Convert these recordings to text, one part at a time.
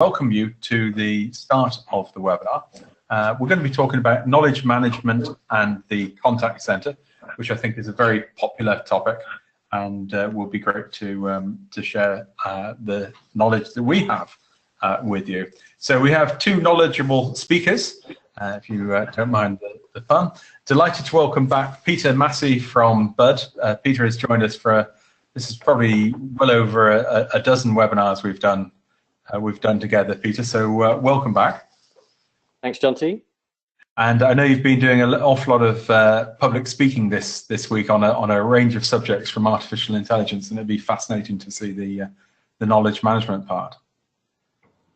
welcome you to the start of the webinar. We're going to be talking about knowledge management and the contact center, which I think is a very popular topic, and will be great to share the knowledge that we have with you. So we have two knowledgeable speakers, if you don't mind the fun. Delighted to welcome back Peter Massey from Bud. Peter has joined us for, this is probably well over a dozen webinars we've done together, Peter, so welcome back. Thanks, John T. And I know you've been doing an awful lot of public speaking this week on a range of subjects from artificial intelligence, and it'd be fascinating to see the knowledge management part.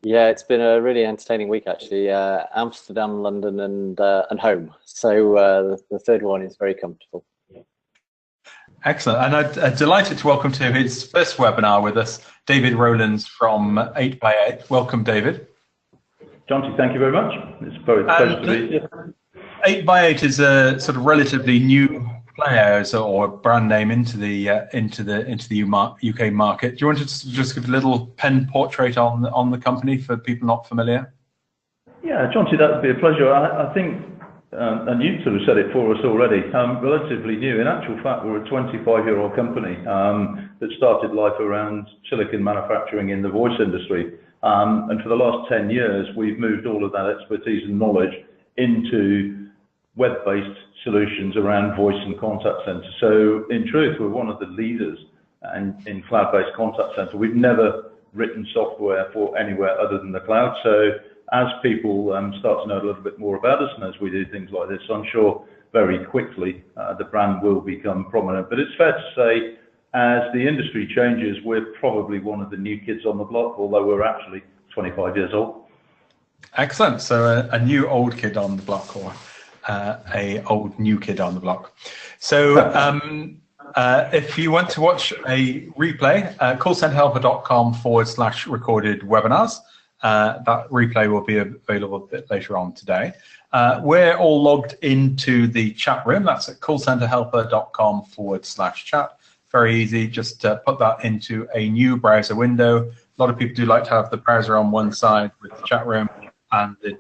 Yeah, it's been a really entertaining week, actually. Amsterdam, London, and home. So the third one is very comfortable. Excellent, and I'm delighted to welcome to his first webinar with us, David Rowlands from 8x8. Welcome, David. John T, thank you very much. It's very pleasure to be here. 8x8 is a sort of relatively new player or brand name into the UK market. Do you want to just give a little pen portrait on the company for people not familiar? Yeah, John T, that would be a pleasure. I think, and you sort of said it for us already, relatively new. In actual fact, we're a 25-year-old company that started life around silicon manufacturing in the voice industry. And for the last 10 years, we've moved all of that expertise and knowledge into web-based solutions around voice and contact center. So in truth, we're one of the leaders in cloud-based contact center. We've never written software for anywhere other than the cloud. So as people start to know a little bit more about us, and as we do things like this, I'm sure very quickly the brand will become prominent. But it's fair to say, as the industry changes, we're probably one of the new kids on the block, although we're actually 25 years old. Excellent. So a new old kid on the block, or a old new kid on the block. So if you want to watch a replay, callcenterhelper.com/recorded webinars. That replay will be available a bit later on today. We're all logged into the chat room. That's at callcenterhelper.com/chat. Very easy. Just put that into a new browser window. A lot of people do like to have the browser on one side with the chat room and the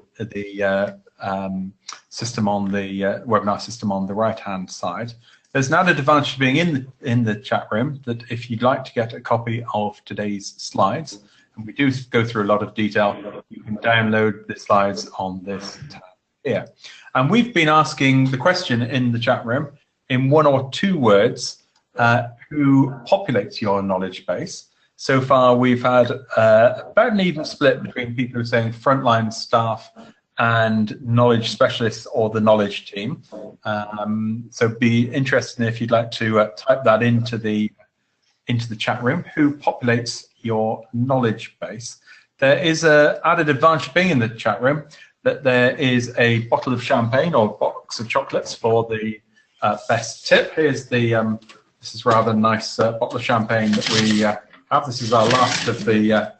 system on the webinar system on the right-hand side. There's an added advantage to being in the chat room, that if you'd like to get a copy of today's slides, and we do go through a lot of detail, you can download the slides on this tab here. And we've been asking the question in the chat room in one or two words, who populates your knowledge base. So far, we've had about an even split between people who are saying frontline staff and knowledge specialists or the knowledge team. So be interested if you'd like to type that into the chat room, who populates your knowledge base. There is an added advantage of being in the chat room, that there is a bottle of champagne or box of chocolates for the best tip. Here's the this is rather nice bottle of champagne that we have. This is our last of the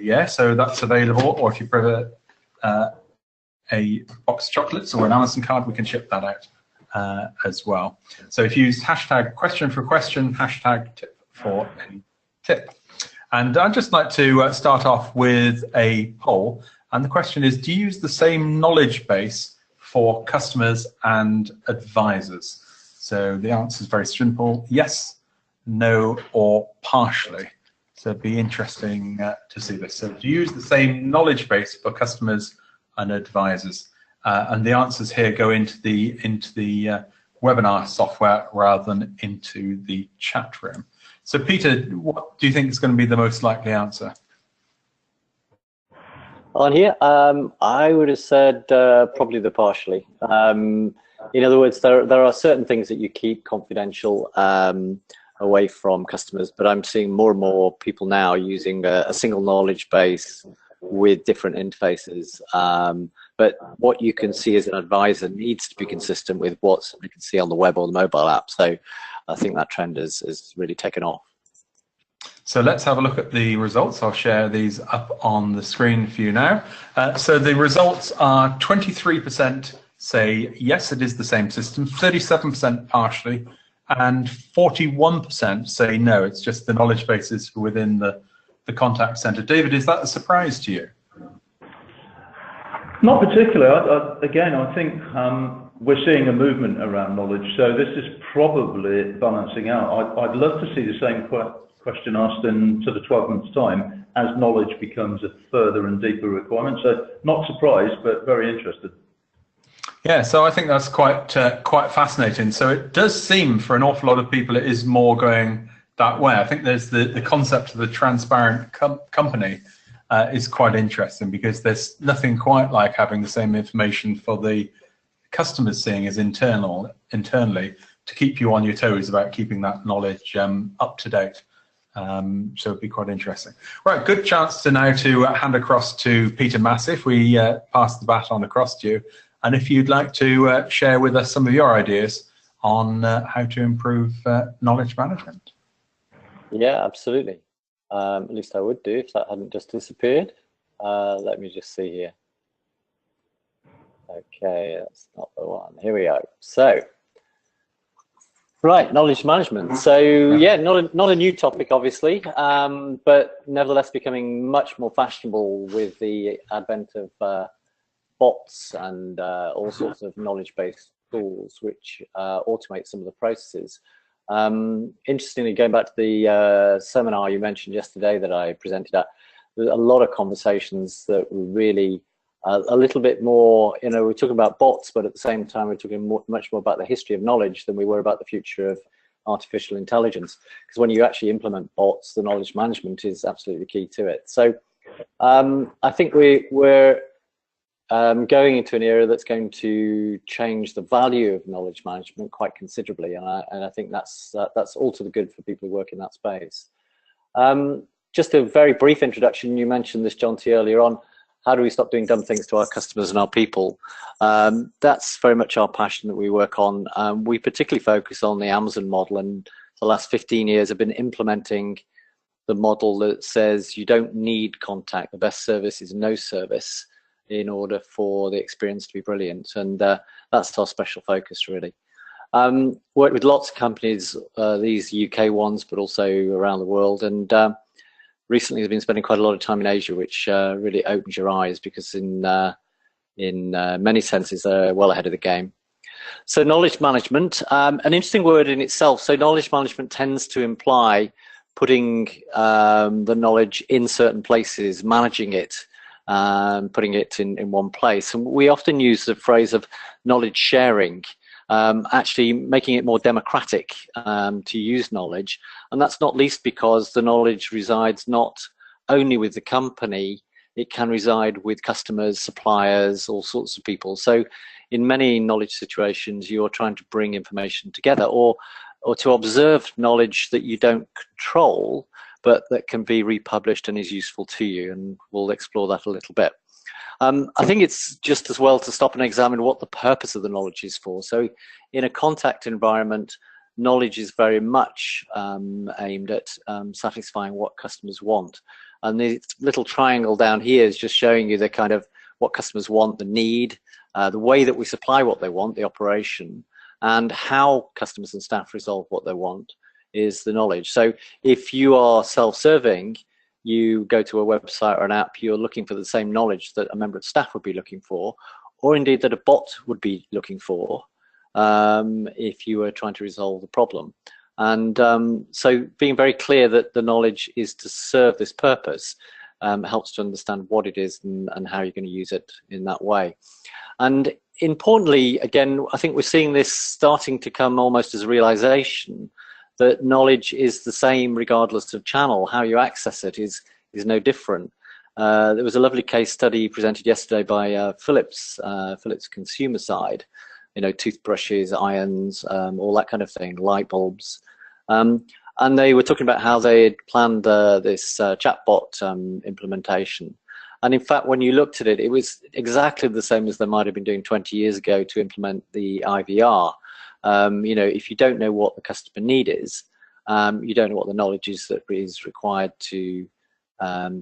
year, so that's available. Or if you prefer a box of chocolates or an Amazon card, we can ship that out as well. So if you use hashtag question for question, hashtag tip for a tip. And I'd just like to start off with a poll. And the question is, do you use the same knowledge base for customers and advisors? So the answer is very simple: yes, no, or partially. So it'd be interesting to see this. So do you use the same knowledge base for customers and advisors? And the answers here go into the webinar software rather than into the chat room. So Peter, what do you think is going to be the most likely answer? On here, I would have said probably the partially. In other words, there are certain things that you keep confidential away from customers, but I'm seeing more and more people now using a single knowledge base with different interfaces. But what you can see as an advisor needs to be consistent with what somebody can see on the web or the mobile app. So I think that trend has really taken off. So let's have a look at the results. I'll share these up on the screen for you now. So the results are 23% say yes, it is the same system, 37% partially, and 41% say no, it's just the knowledge bases within the the contact center. David, is that a surprise to you? Not particularly. Again, I think we're seeing a movement around knowledge, so this is probably balancing out. I'd love to see the same question asked in sort of 12 months' time as knowledge becomes a further and deeper requirement. So not surprised, but very interested. Yeah, so I think that's quite fascinating. So it does seem for an awful lot of people it is more going that way. I think there's the concept of the transparent company is quite interesting, because there's nothing quite like having the same information for the customers seeing as internally to keep you on your toes about keeping that knowledge up to date. So it'd be quite interesting. Right, good chance to now to hand across to Peter Massif. We pass the baton across to you. And if you'd like to share with us some of your ideas on how to improve knowledge management. Yeah, absolutely. At least I would do if that hadn't just disappeared. Let me just see here. Okay, that's not the one. Here we go. So, right, knowledge management. So, yeah, not a new topic, obviously, but nevertheless becoming much more fashionable with the advent of bots and all sorts of knowledge-based tools which automate some of the processes. Interestingly, going back to the seminar you mentioned yesterday that I presented at, there's a lot of conversations that were really a little bit more, you know, we're talking about bots, but at the same time we're talking much more about the history of knowledge than we were about the future of artificial intelligence. Because when you actually implement bots, the knowledge management is absolutely key to it. So I think we're going into an era that's going to change the value of knowledge management quite considerably, and I think that's all to the good for people who work in that space. Just a very brief introduction. You mentioned this, Jonty, earlier on. How do we stop doing dumb things to our customers and our people? That's very much our passion that we work on. We particularly focus on the Amazon model, and the last 15 years have been implementing the model that says you don't need contact. The best service is no service, in order for the experience to be brilliant, and that's our special focus, really. Worked with lots of companies, these UK ones, but also around the world, and recently I've been spending quite a lot of time in Asia, which really opens your eyes, because in many senses they're well ahead of the game. So knowledge management, an interesting word in itself. So knowledge management tends to imply putting the knowledge in certain places, managing it, putting it in one place. And we often use the phrase of knowledge sharing, actually making it more democratic to use knowledge. And that's not least because the knowledge resides not only with the company, it can reside with customers, suppliers, all sorts of people. So in many knowledge situations, you're trying to bring information together, or to observe knowledge that you don't control, but that can be republished and is useful to you, and we'll explore that a little bit. I think it's just as well to stop and examine what the purpose of the knowledge is for. So in a contact environment, knowledge is very much aimed at satisfying what customers want. And the little triangle down here is just showing you the kind of what customers want, the need, the way that we supply what they want, the operation, and how customers and staff resolve what they want is the knowledge. So if you are self-serving, you go to a website or an app, you're looking for the same knowledge that a member of staff would be looking for, or indeed that a bot would be looking for if you were trying to resolve the problem. And so being very clear that the knowledge is to serve this purpose helps to understand what it is and how you're going to use it in that way. And importantly, again, I think we're seeing this starting to come almost as a realization that knowledge is the same regardless of channel. How you access it is no different. There was a lovely case study presented yesterday by Philips consumer side, you know, toothbrushes, irons, all that kind of thing, light bulbs. And they were talking about how they had planned this chatbot implementation. And in fact, when you looked at it, it was exactly the same as they might have been doing 20 years ago to implement the IVR. You know, if you don't know what the customer need is, you don't know what the knowledge is that is required to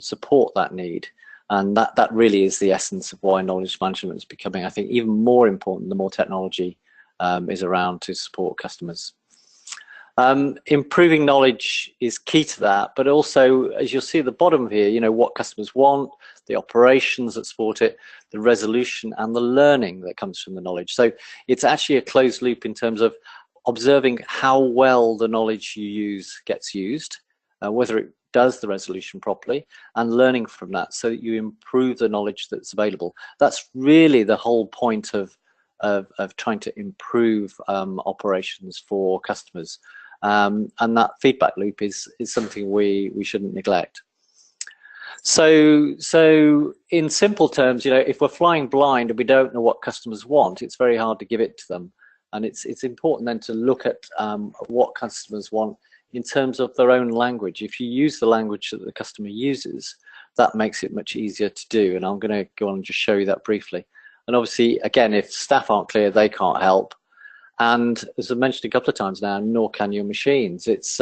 support that need. And that really is the essence of why knowledge management is becoming, I think, even more important the more technology is around to support customers. Improving knowledge is key to that, but also, as you'll see at the bottom here, you know, what customers want, the operations that support it, the resolution, and the learning that comes from the knowledge. So it's actually a closed loop in terms of observing how well the knowledge you use gets used, whether it does the resolution properly, and learning from that so that you improve the knowledge that's available. That's really the whole point of trying to improve operations for customers. And that feedback loop is something we shouldn't neglect. So in simple terms, you know, if we're flying blind and we don't know what customers want, it's very hard to give it to them. And it's important then to look at what customers want in terms of their own language. If you use the language that the customer uses, that makes it much easier to do. And I'm going to go on and just show you that briefly. And obviously, again, if staff aren't clear, they can't help. And as I mentioned a couple of times now, nor can your machines. It's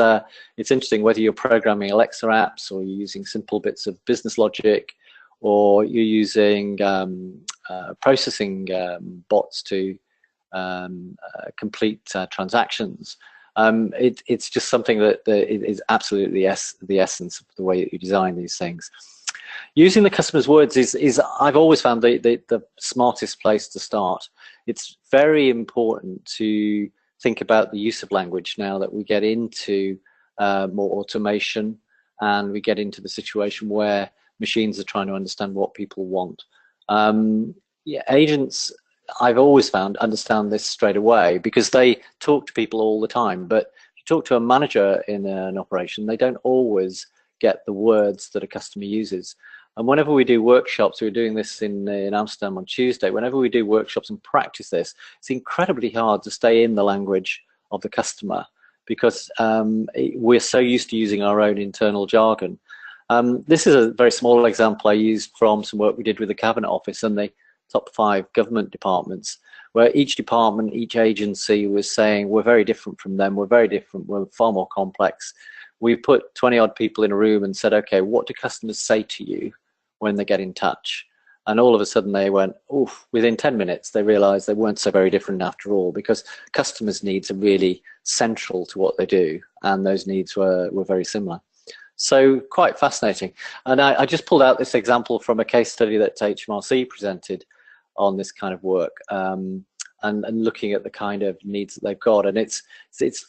interesting whether you're programming Alexa apps or you're using simple bits of business logic, or you're using processing bots to complete transactions. It's just something that it is absolutely the essence of the way that you design these things. Using the customer's words is I've always found the smartest place to start. It's very important to think about the use of language now that we get into more automation and we get into the situation where machines are trying to understand what people want. Yeah, agents, I've always found, understand this straight away because they talk to people all the time. But if you talk to a manager in an operation, they don't always get the words that a customer uses. And whenever we do workshops, we were doing this in Amsterdam on Tuesday, whenever we do workshops and practice this, it's incredibly hard to stay in the language of the customer because we're so used to using our own internal jargon. This is a very small example I used from some work we did with the Cabinet Office and the top 5 government departments, where each department, each agency was saying, we're very different from them, we're very different, we're far more complex. We put 20 odd people in a room and said, okay, what do customers say to you when they get in touch? And all of a sudden they went, oof, within 10 minutes they realized they weren't so very different after all, because customers' needs are really central to what they do, and those needs were very similar. So quite fascinating. And I just pulled out this example from a case study that HMRC presented on this kind of work, and looking at the kind of needs that they've got. And it's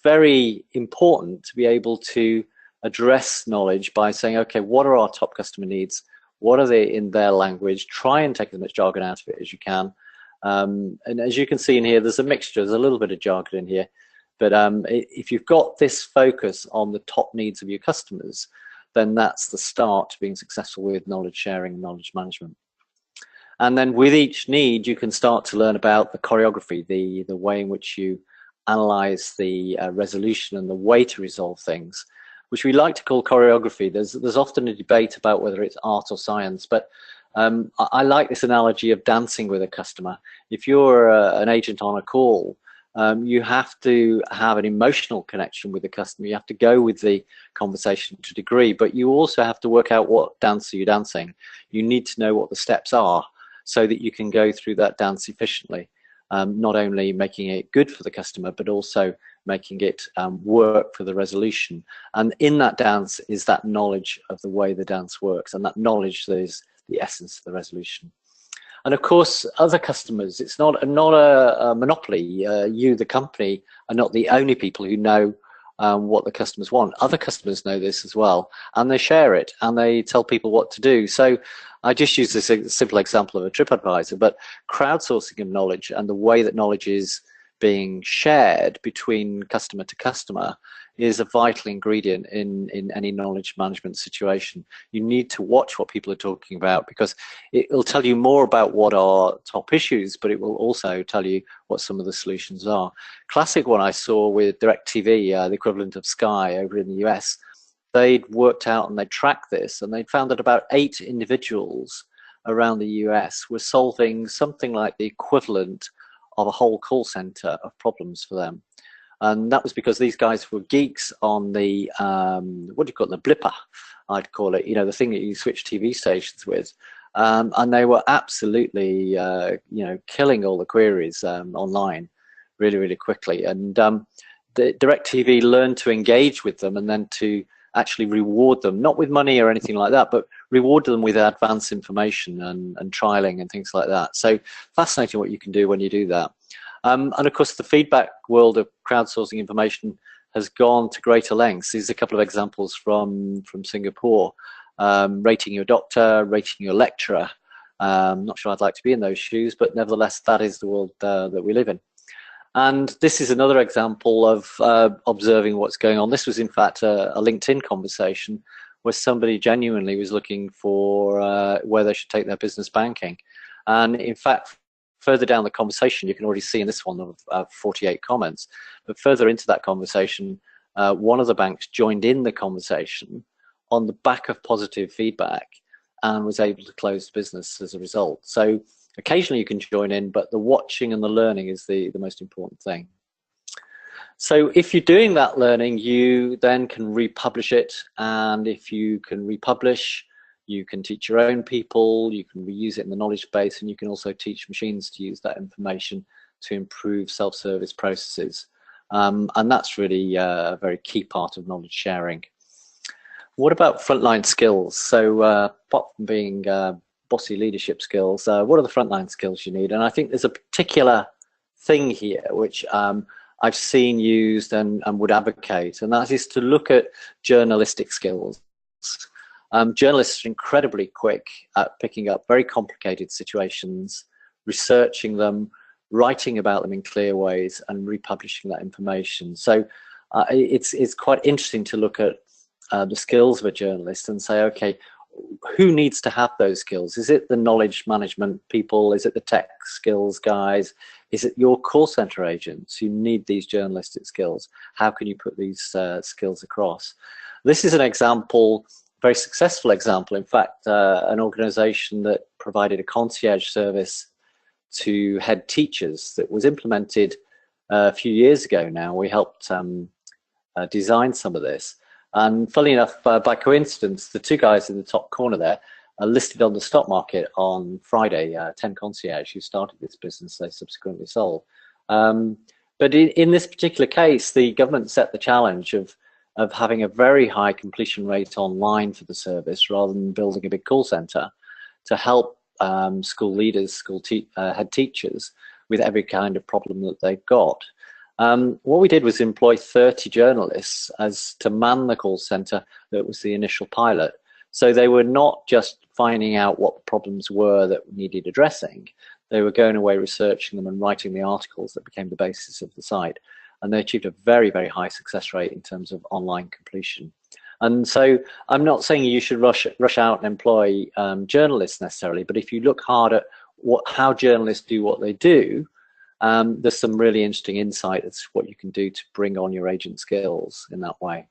very important to be able to address knowledge by saying, okay, what are our top customer needs? What are they in their language? Try and take as much jargon out of it as you can. And as you can see in here, there's a mixture. There's a little bit of jargon in here. But if you've got this focus on the top needs of your customers, then that's the start to being successful with knowledge sharing and knowledge management. And then with each need, you can start to learn about the choreography, the way in which you analyze the resolution and the way to resolve things, which we like to call choreography. There's often a debate about whether it's art or science, but I like this analogy of dancing with a customer. If you're an agent on a call, you have to have an emotional connection with the customer. You have to go with the conversation to a degree, but you also have to work out what dance are you dancing. You need to know what the steps are so that you can go through that dance efficiently, not only making it good for the customer, but also making it work for the resolution. And in that dance is that knowledge of the way the dance works, and that knowledge is the essence of the resolution. And of course, other customers, it's not a monopoly. You, the company, are not the only people who know what the customers want. Other customers know this as well, and they share it, and they tell people what to do. So I just use this simple example of a TripAdvisor, but crowdsourcing of knowledge and the way that knowledge is being shared between customer to customer is a vital ingredient in any knowledge management situation. You need to watch what people are talking about, because it will tell you more about what are top issues, but it will also tell you what some of the solutions are. Classic one I saw with DirecTV, the equivalent of Sky over in the US, they'd worked out and they tracked this, and they'd found that about 8 individuals around the US were solving something like the equivalent of a whole call center of problems for them. And that was because these guys were geeks on the, what do you call it, the blipper, I'd call it, you know, the thing that you switch TV stations with. And they were absolutely, you know, killing all the queries online really, really quickly. And DirecTV learned to engage with them and then to actually reward them, not with money or anything like that, but reward them with advanced information and trialing and things like that. So fascinating what you can do when you do that. And of course, the feedback world of crowdsourcing information has gone to greater lengths. These are a couple of examples from Singapore. Rating your doctor, rating your lecturer. Not sure I'd like to be in those shoes, but nevertheless, that is the world that we live in. And this is another example of observing what's going on. This was, in fact, a LinkedIn conversation where somebody genuinely was looking for where they should take their business banking. And in fact, further down the conversation, you can already see in this one of 48 comments, but further into that conversation, one of the banks joined in the conversation on the back of positive feedback and was able to close the business as a result. So occasionally you can join in, but the watching and the learning is the most important thing. So if you're doing that learning, you then can republish it. And if you can republish, you can teach your own people, you can reuse it in the knowledge base, and you can also teach machines to use that information to improve self-service processes. And that's really a very key part of knowledge sharing. What about frontline skills? So apart from being bossy leadership skills, what are the frontline skills you need? And I think there's a particular thing here which I've seen used and would advocate, and that is to look at journalistic skills. Journalists are incredibly quick at picking up very complicated situations, researching them, writing about them in clear ways, and republishing that information. So it's quite interesting to look at the skills of a journalist and say, okay, who needs to have those skills? Is it the knowledge management people? Is it the tech skills guys? Is it your call center agents who need these journalistic skills? How can you put these skills across? This is an example, very successful example. In fact, an organization that provided a concierge service to head teachers that was implemented a few years ago now. We helped design some of this. And funnily enough, by coincidence, the two guys in the top corner there are listed on the stock market on Friday, 10 Concierge, who started this business, they subsequently sold. But in this particular case, the government set the challenge of having a very high completion rate online for the service rather than building a big call center to help school leaders, head teachers with every kind of problem that they've got. What we did was employ 30 journalists as to man the call center. That was the initial pilot. So they were not just finding out what the problems were that needed addressing. They were going away researching them and writing the articles that became the basis of the site. And they achieved a very, very high success rate in terms of online completion. And so I'm not saying you should rush out and employ journalists necessarily, but if you look hard at how journalists do what they do, there's some really interesting insight as to what you can do to bring on your agent skills in that way.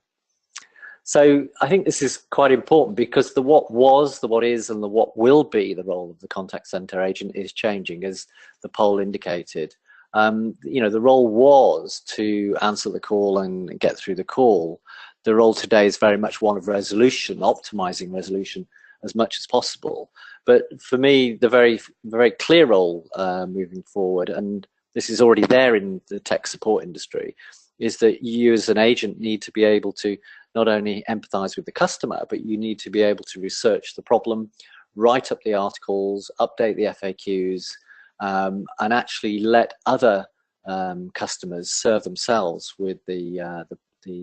So I think this is quite important because the what was, the what is, and the what will be the role of the contact center agent is changing, as the poll indicated. You know, the role was to answer the call and get through the call. The role today is very much one of resolution, optimizing resolution as much as possible. But for me, the very, very clear role moving forward, and this is already there in the tech support industry, is that you as an agent need to be able to not only empathize with the customer, but you need to be able to research the problem, write up the articles, update the FAQs, and actually let other customers serve themselves with the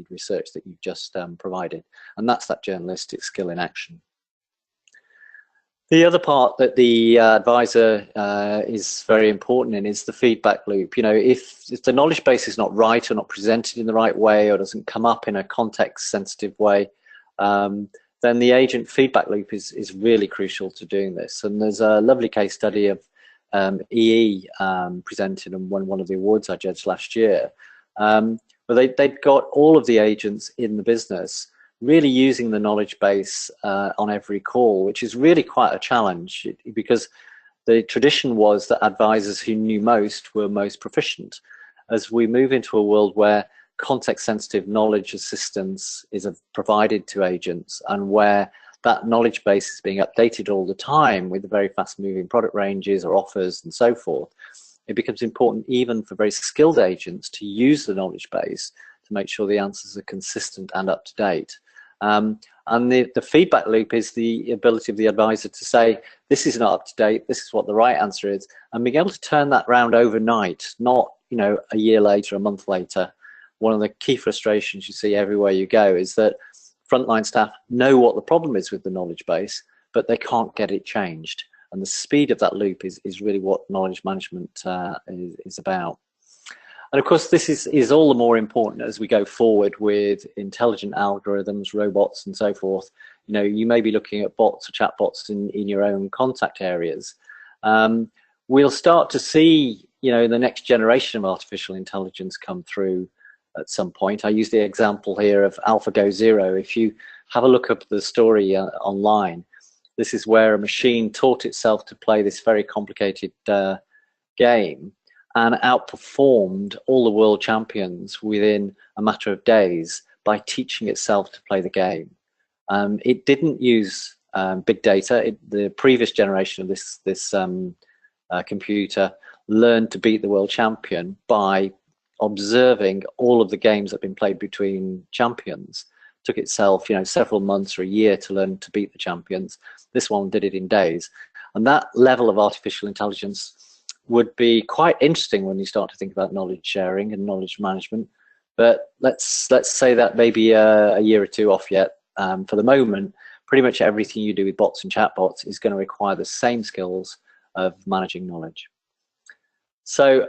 research that you've just provided. And that's that journalistic skill in action. The other part that the advisor is very important in is the feedback loop. You know, if the knowledge base is not right or not presented in the right way or doesn't come up in a context-sensitive way, then the agent feedback loop is really crucial to doing this. And there's a lovely case study of EE presented and won one of the awards I judged last year. But they'd got all of the agents in the business really using the knowledge base on every call, which is really quite a challenge because the tradition was that advisors who knew most were most proficient. As we move into a world where context-sensitive knowledge assistance is provided to agents and where that knowledge base is being updated all the time with the very fast-moving product ranges or offers and so forth, it becomes important even for very skilled agents to use the knowledge base to make sure the answers are consistent and up to date. And the feedback loop is the ability of the advisor to say, this is not up to date, this is what the right answer is, and being able to turn that round overnight, not, you know, a year later, a month later. One of the key frustrations you see everywhere you go is that frontline staff know what the problem is with the knowledge base, but they can't get it changed. And the speed of that loop is really what knowledge management is about. And of course, this is all the more important as we go forward with intelligent algorithms, robots, and so forth. You know, you may be looking at bots or chatbots in your own contact areas. We'll start to see, you know, the next generation of artificial intelligence come through at some point. I use the example here of AlphaGo Zero. If you have a look up the story online, this is where a machine taught itself to play this very complicated game and outperformed all the world champions within a matter of days by teaching itself to play the game. It didn't use big data. The previous generation of this computer learned to beat the world champion by observing all of the games that have been played between champions. Took itself, you know, several months or a year to learn to beat the champions. This one did it in days. And that level of artificial intelligence would be quite interesting when you start to think about knowledge sharing and knowledge management. But let's say that maybe a year or two off yet. For the moment, pretty much everything you do with bots and chatbots is going to require the same skills of managing knowledge. So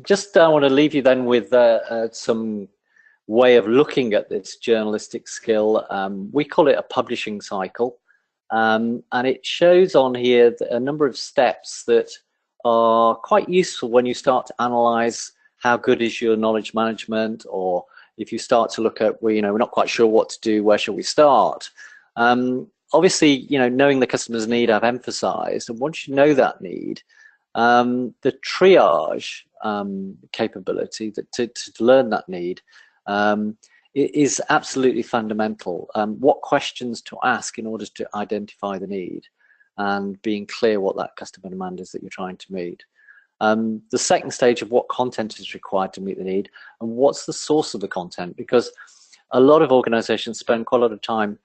just want to leave you then with some way of looking at this journalistic skill. We call it a publishing cycle. And it shows on here a number of steps that are quite useful when you start to analyze how good is your knowledge management, or if you start to look at, well, you know, we're not quite sure what to do, where shall we start? Obviously, you know, knowing the customer's need I've emphasized, and once you know that need, the triage capability to learn that need is absolutely fundamental. What questions to ask in order to identify the need, and being clear what that customer demand is that you're trying to meet. The second stage of what content is required to meet the need, and what's the source of the content, because a lot of organizations spend quite a lot of time,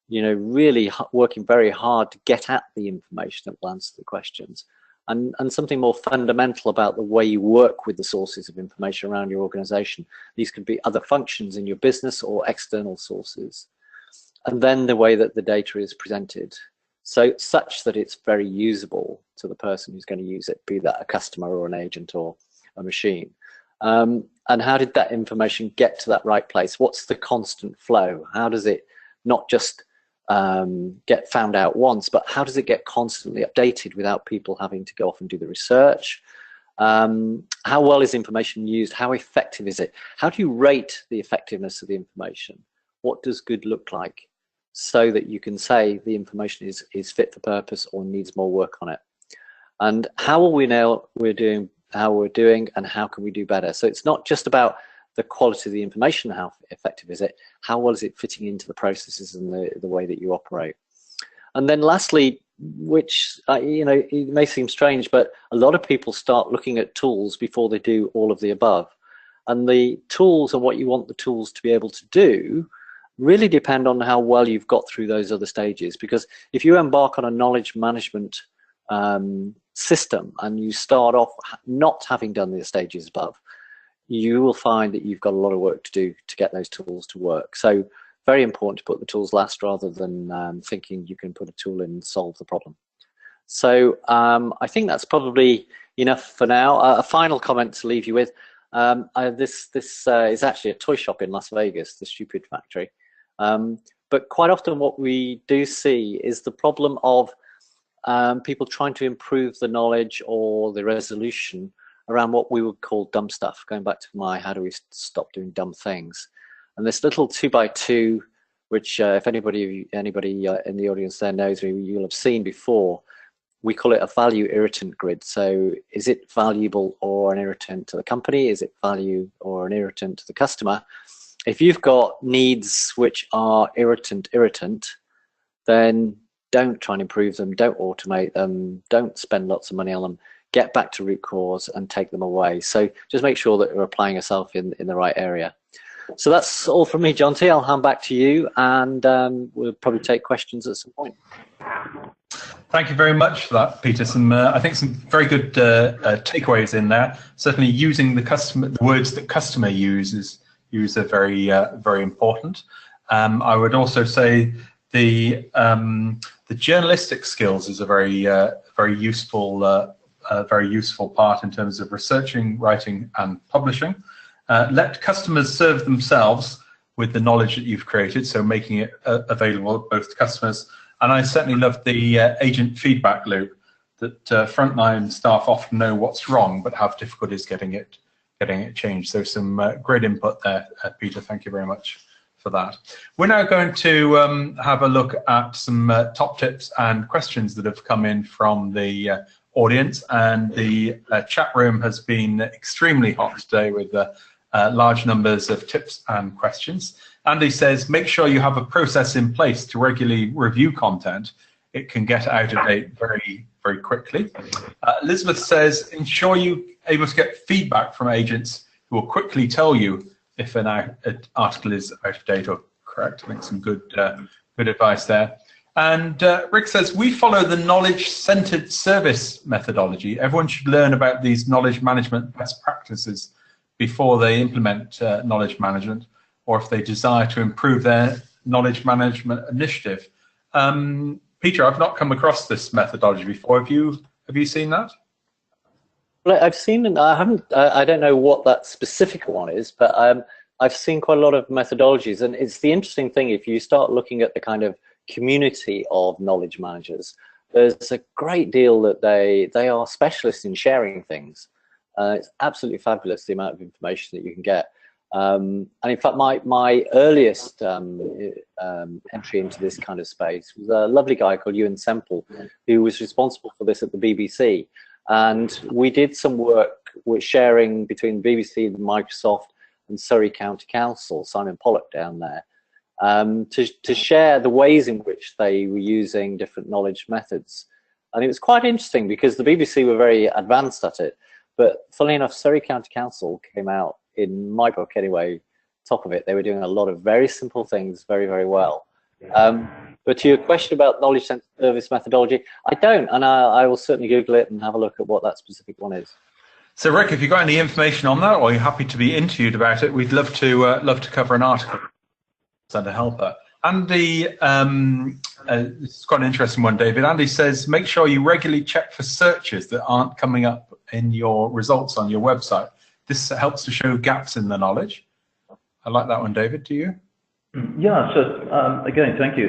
you know, really working very hard to get at the information that will answer the questions. And something more fundamental about the way you work with the sources of information around your organization. These could be other functions in your business or external sources. And then the way that the data is presented, so such that it's very usable to the person who's going to use it, be that a customer or an agent or a machine. And how did that information get to that right place? What's the constant flow? How does it not just get found out once, but how does it get constantly updated without people having to go off and do the research? How well is information used? How effective is it? How do you rate the effectiveness of the information? What does good look like, so that you can say the information is fit for purpose or needs more work on it? And how will we know how we're doing, and how can we do better? So it's not just about the quality of the information, how effective is it, how well is it fitting into the processes and the way that you operate. And then lastly, which you know, it may seem strange, but a lot of people start looking at tools before they do all of the above. And the tools and what you want the tools to be able to do really depend on how well you've got through those other stages. Because if you embark on a knowledge management system and you start off not having done the stages above, you will find that you've got a lot of work to do to get those tools to work. So very important to put the tools last, rather than thinking you can put a tool in and solve the problem. So I think that's probably enough for now. A final comment to leave you with. This is actually a toy shop in Las Vegas, the Stupid Factory. But quite often what we do see is the problem of people trying to improve the knowledge or the resolution around what we would call dumb stuff, going back to my how do we stop doing dumb things. And this little 2x2, which if anybody in the audience there knows, you'll have seen before, we call it a value irritant grid. So is it valuable or an irritant to the company? Is it value or an irritant to the customer? If you've got needs which are irritant, then don't try and improve them, don't automate them, don't spend lots of money on them. Get back to root cause and take them away. So just make sure that you're applying yourself in the right area. So that's all from me, Jonty. I'll hand back to you, and we'll probably take questions at some point. Thank you very much for that, Peter. I think some very good takeaways in there. Certainly, using the words that customer use are very important. I would also say the journalistic skills is a very useful part in terms of researching, writing, and publishing. Let customers serve themselves with the knowledge that you've created, so making it available both to customers. And I certainly love the agent feedback loop, that frontline staff often know what's wrong but have difficulties getting it changed. So some great input there, Peter. Thank you very much for that. We're now going to have a look at some top tips and questions that have come in from the audience, and the chat room has been extremely hot today with large numbers of tips and questions. Andy says, make sure you have a process in place to regularly review content. It can get out of date very quickly. Elizabeth says, ensure you're able to get feedback from agents who will quickly tell you if an article is out of date or correct. I think some good advice there. And Rick says, we follow the knowledge-centered service methodology. Everyone should learn about these knowledge management best practices before they implement knowledge management, or if they desire to improve their knowledge management initiative. Peter, I've not come across this methodology before. Have you seen that? Well, I've seen, and I haven't. I don't know what that specific one is, but I've seen quite a lot of methodologies, and it's the interesting thing. If you start looking at the kind of community of knowledge managers, there's a great deal that they are specialists in sharing things. It's absolutely fabulous the amount of information that you can get. And in fact, my earliest entry into this kind of space was a lovely guy called Ewan Semple, who was responsible for this at the BBC. And we did some work with sharing between BBC and Microsoft and Surrey County Council, Simon Pollock down there, to share the ways in which they were using different knowledge methods. And it was quite interesting because the BBC were very advanced at it. But funnily enough, Surrey County Council came out, in my book anyway, top of it. They were doing a lot of very simple things very well. But to your question about knowledge service methodology, I don't, and I will certainly Google it and have a look at what that specific one is. So Rick, if you've got any information on that, or you're happy to be interviewed about it, we'd love to cover an article. Send a helper. Andy, it's quite an interesting one, David. Andy says, make sure you regularly check for searches that aren't coming up in your results on your website. This helps to show gaps in the knowledge. I like that one, David. Do you? Yeah. So again, thank you.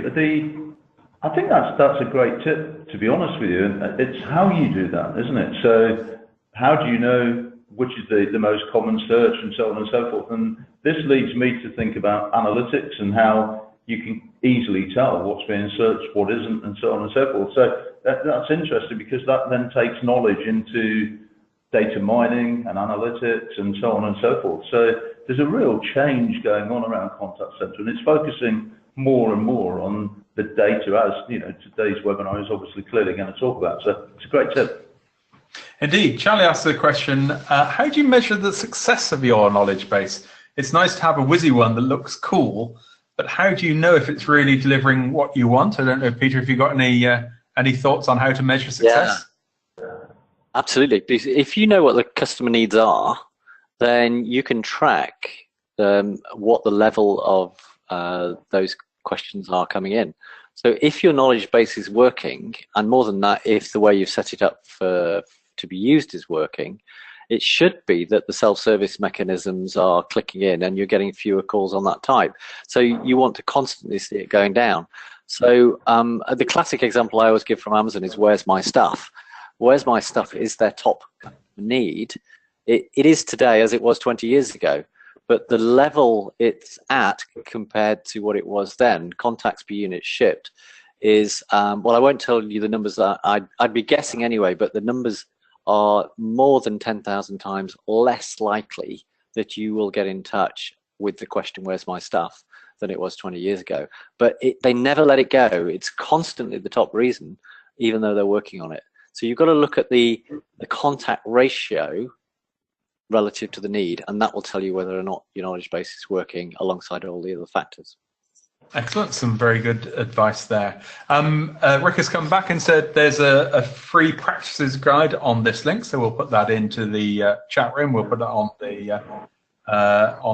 I think that's a great tip, to be honest with you. And it's how you do that, isn't it? So how do you know which is the most common search and so on and so forth? And this leads me to think about analytics and how you can easily tell what's being searched, what isn't, and so on and so forth. So that's interesting, because that then takes knowledge into data mining and analytics and so on and so forth. So there's a real change going on around contact center, and it's focusing more and more on the data, as you know, today's webinar is obviously clearly going to talk about. So it's a great tip. Indeed. Charlie asked the question, how do you measure the success of your knowledge base? It's nice to have a whizzy one that looks cool, but how do you know if it's really delivering what you want? I don't know, Peter, if you've got any thoughts on how to measure success? Yeah. Absolutely. If you know what the customer needs are, then you can track what the level of those questions are coming in. So if your knowledge base is working, and more than that, if the way you've set it up to be used is working, it should be that the self-service mechanisms are clicking in and you're getting fewer calls on that type. So you want to constantly see it going down. So the classic example I always give from Amazon is, where's my stuff? Where's my stuff is their top need. It is today as it was 20 years ago, but the level it's at compared to what it was then, contacts per unit shipped, is, well, I won't tell you the numbers that I'd be guessing anyway, but the numbers are more than 10,000 times less likely that you will get in touch with the question, where's my stuff, than it was 20 years ago. But they never let it go. It's constantly the top reason, even though they're working on it. So you've got to look at the contact ratio relative to the need, and that will tell you whether or not your knowledge base is working alongside all the other factors. Excellent, some very good advice there. Rick has come back and said there's a free practices guide on this link, so we'll put that into the chat room. We'll put it on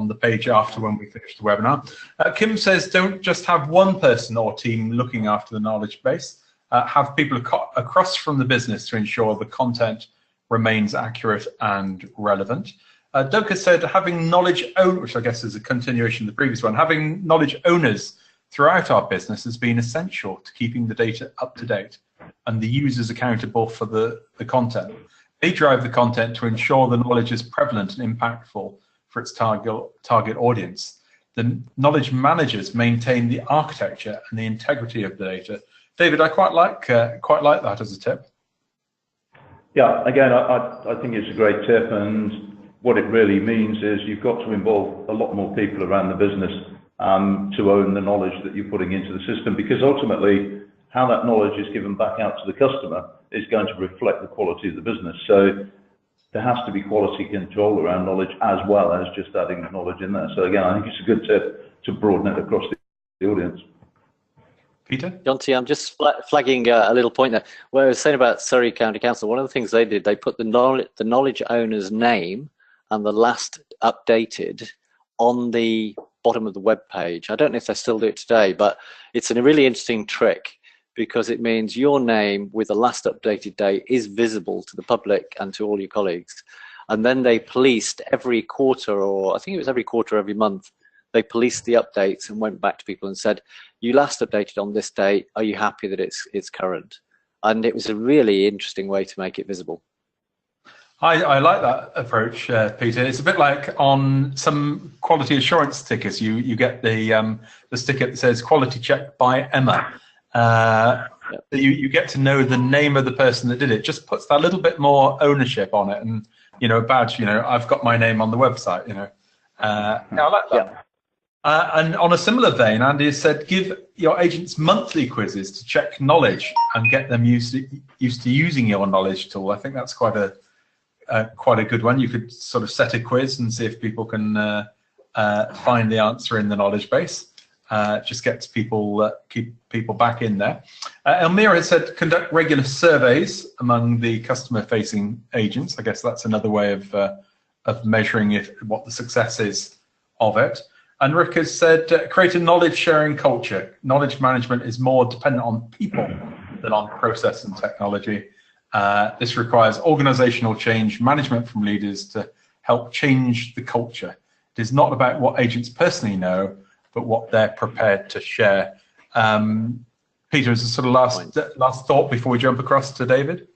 the page after when we finish the webinar. Kim says don't just have one person or team looking after the knowledge base. Have people across from the business to ensure the content remains accurate and relevant. Doug has said having knowledge owners, which I guess is a continuation of the previous one, having knowledge owners throughout our business has been essential to keeping the data up to date and the users accountable for the content. They drive the content to ensure the knowledge is prevalent and impactful for its target audience. The knowledge managers maintain the architecture and the integrity of the data. David, I quite like that as a tip. Yeah, again, I think it's a great tip, and what it really means is you've got to involve a lot more people around the business to own the knowledge that you're putting into the system, because ultimately how that knowledge is given back out to the customer is going to reflect the quality of the business. So there has to be quality control around knowledge as well as just adding the knowledge in there. So again, I think it's a good tip to broaden it across the audience. Peter? Jonty, I'm just flagging a little point there. What I was saying about Surrey County Council, one of the things they did, they put the knowledge owner's name and the last updated on the bottom of the web page. I don't know if they still do it today, but it's a really interesting trick, because it means your name with the last updated date is visible to the public and to all your colleagues. And then they policed every quarter, or I think it was every quarter, every month, they policed the updates and went back to people and said, you last updated on this date, are you happy that it's current? And it was a really interesting way to make it visible. I like that approach, Peter. It's a bit like on some quality assurance stickers. You get the sticker that says "Quality Check by Emma." You get to know the name of the person that did it. Just puts that little bit more ownership on it, and a badge. I've got my name on the website. I like that. Yeah. And on a similar vein, Andy has said, give your agents monthly quizzes to check knowledge and get them used to using your knowledge tool. I think that's quite a good one. You could sort of set a quiz and see if people can find the answer in the knowledge base. Just gets people, keep people back in there. Elmira has said, conduct regular surveys among the customer-facing agents. I guess that's another way of measuring what the success is of it. And Rick has said, create a knowledge-sharing culture. Knowledge management is more dependent on people than on process and technology. This requires organizational change, management from leaders to help change the culture. It is not about what agents personally know, but what they're prepared to share. Peter, is a sort of last thought before we jump across to David?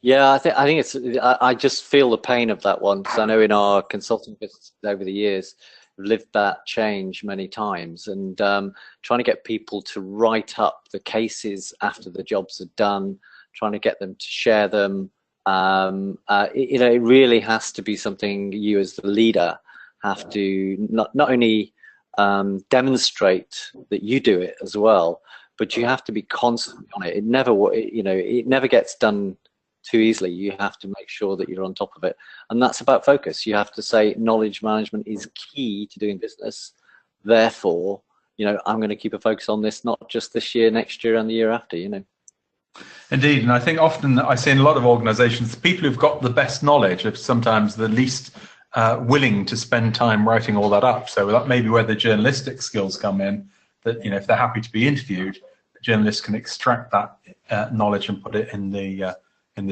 Yeah, I think it's. I just feel the pain of that one, because I know in our consulting business over the years, we've lived that change many times, and trying to get people to write up the cases after the jobs are done, trying to get them to share them. It really has to be something you as the leader have to not only demonstrate that you do it as well, but you have to be constant on it. It never gets done too easily. You have to make sure that you're on top of it, and that's about focus. You have to say knowledge management is key to doing business. Therefore, I'm going to keep a focus on this, not just this year, next year, and the year after. Indeed, and I think often I see in a lot of organisations, the people who've got the best knowledge are sometimes the least willing to spend time writing all that up. So that may be where the journalistic skills come in. That if they're happy to be interviewed, the journalists can extract that knowledge and put it in the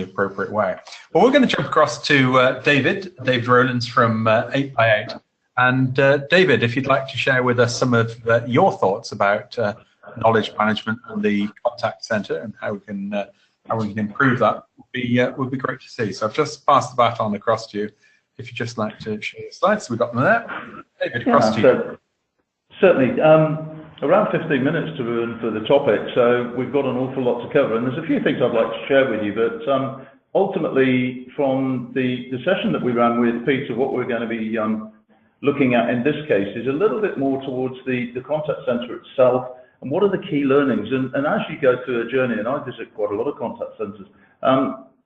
appropriate way. Well, we're going to jump across to David Rowlands from 8x8. And David, if you'd like to share with us some of your thoughts about knowledge management and the contact centre and how we can improve that, would be great to see. So I've just passed the baton across to you. If you'd just like to share your slides, we've got them there. David, across to you. Certainly. Around 15 minutes to run for the topic, so we've got an awful lot to cover, and there's a few things I'd like to share with you, but ultimately from the session that we ran with Peter, what we're going to be looking at in this case is a little bit more towards the contact centre itself, and what are the key learnings, and as you go through a journey, and I visit quite a lot of contact centres,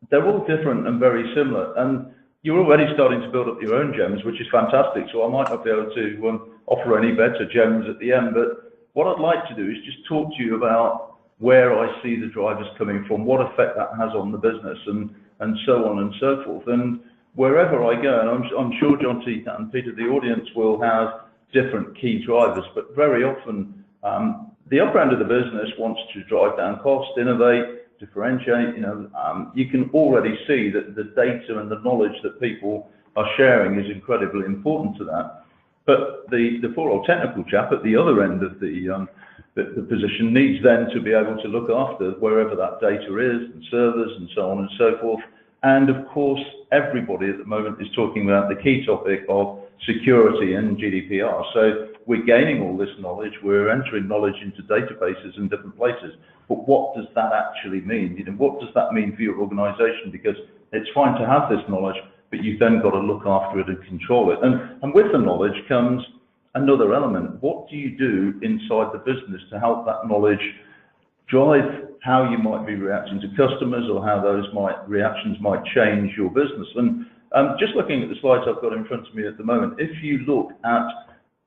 they're all different and very similar, and you're already starting to build up your own gems, which is fantastic. So I might not be able to offer any better gems at the end, but what I'd like to do is just talk to you about where I see the drivers coming from, what effect that has on the business, and so on and so forth. And wherever I go, and I'm sure John T and Peter, the audience will have different key drivers, but very often the upper end of the business wants to drive down cost, innovate, differentiate. You can already see that the data and the knowledge that people are sharing is incredibly important to that. But the poor old technical chap at the other end of the position needs then to be able to look after wherever that data is, and servers and so on and so forth. And of course, everybody at the moment is talking about the key topic of security and GDPR. So we're gaining all this knowledge, we're entering knowledge into databases in different places. But what does that actually mean? What does that mean for your organization? Because it's fine to have this knowledge, but you've then got to look after it and control it. And with the knowledge comes another element. What do you do inside the business to help that knowledge drive how you might be reacting to customers, or how those reactions might change your business? And just looking at the slides I've got in front of me at the moment, if you look at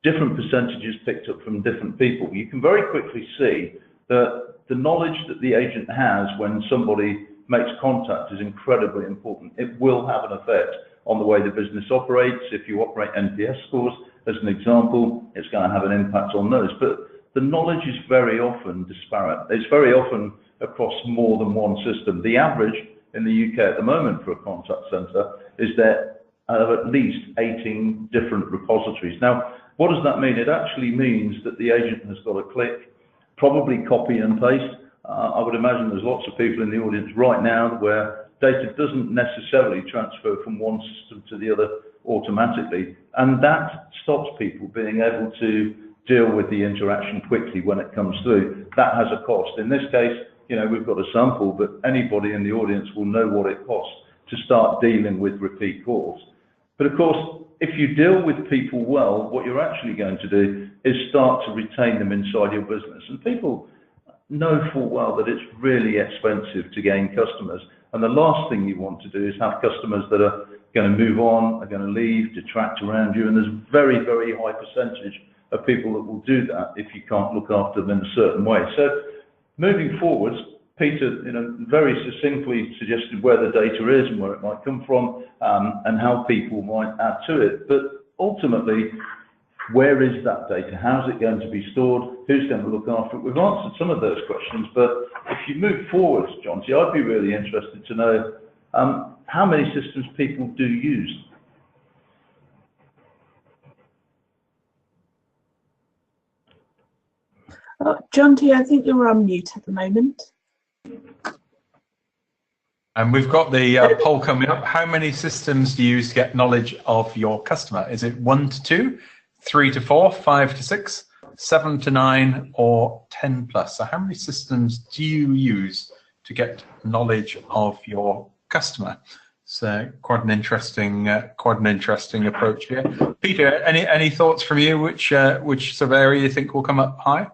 different percentages picked up from different people, you can very quickly see that the knowledge that the agent has when somebody makes contact is incredibly important. It will have an effect on the way the business operates. If you operate NPS scores, as an example, it's going to have an impact on those. But the knowledge is very often disparate. It's very often across more than one system. The average in the UK at the moment for a contact centre is there are at least 18 different repositories. Now, what does that mean? It actually means that the agent has got to click, probably copy and paste. I would imagine there's lots of people in the audience right now where data doesn't necessarily transfer from one system to the other automatically, and that stops people being able to deal with the interaction quickly when it comes through. That has a cost. In this case, we've got a sample, but anybody in the audience will know what it costs to start dealing with repeat calls. But of course, if you deal with people well, what you're actually going to do is start to retain them inside your business. And people know full well that it's really expensive to gain customers. And the last thing you want to do is have customers that are going to move on, are going to leave, detract around you. And there's a very, very high percentage of people that will do that if you can't look after them in a certain way. So moving forwards, Peter, very succinctly suggested where the data is and where it might come from, and how people might add to it. But ultimately, where is that data? How's it going to be stored? Who's going to look after it? We've answered some of those questions, but if you move forwards, John, I'd be really interested to know how many systems people do use. John T, I think you're on mute at the moment. And we've got the poll coming up. How many systems do you use to get knowledge of your customer? Is it 1 to 2, 3 to 4, 5 to 6, 7 to 9, or 10 plus? So how many systems do you use to get knowledge of your customer? So quite an interesting approach here. Peter, any thoughts from you? Which sort of area you think will come up high?